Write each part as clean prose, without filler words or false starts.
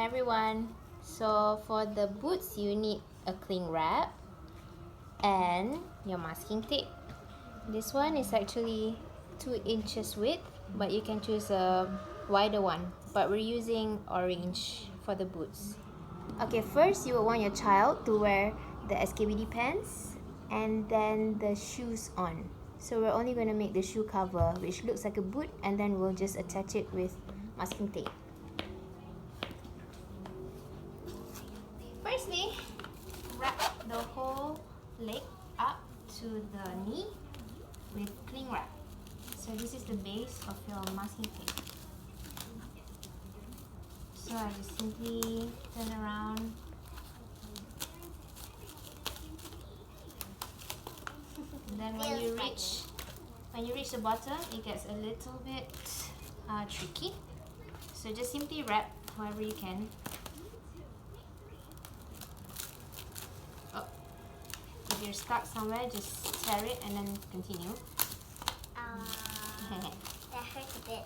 Hi everyone. So for the boots, you need a cling wrap and your masking tape. This one is actually 2 inches width, but you can choose a wider one. But we're using orange for the boots. Okay, first you will want your child to wear the SKBD pants and then the shoes on. So we're only going to make the shoe cover, which looks like a boot, and then we'll just attach it with masking tape. Firstly, wrap the whole leg up to the knee with cling wrap. So this is the base of your masking tape. So I just simply turn around. And then when you reach the bottom, it gets a little bit tricky. So just simply wrap however you can. If you're stuck somewhere, just tear it and then continue. That hurts a bit.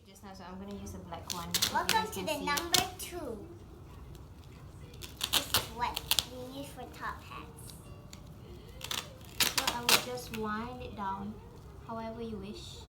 Just now, so I'm going to use a black one. Welcome to the number 2. This is what we use for top hats. So I will just wind it down however you wish.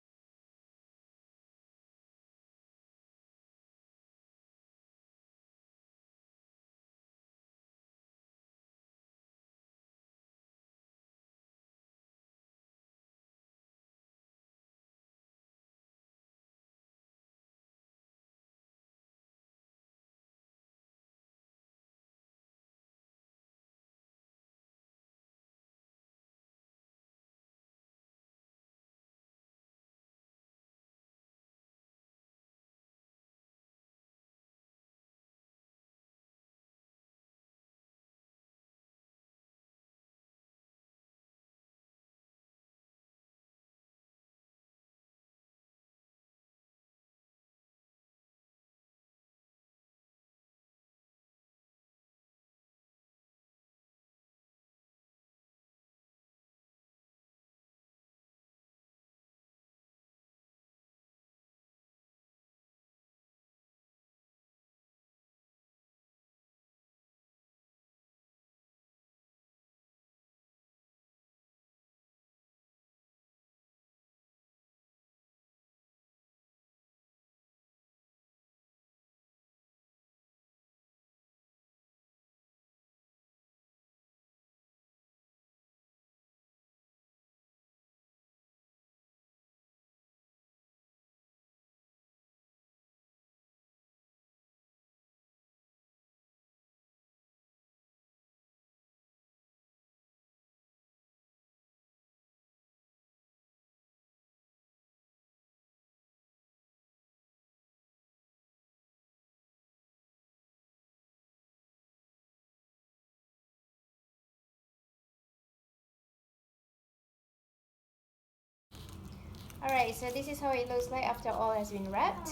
Alright, so this is how it looks like after all has been wrapped.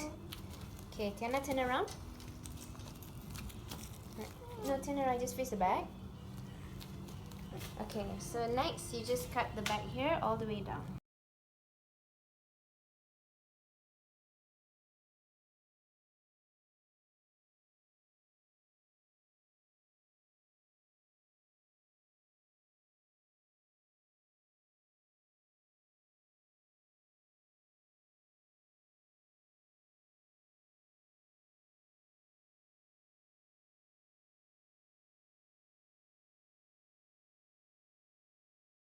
Okay, Tiana, turn around. No, turn around, just face the back. Okay, so next you just cut the back here all the way down.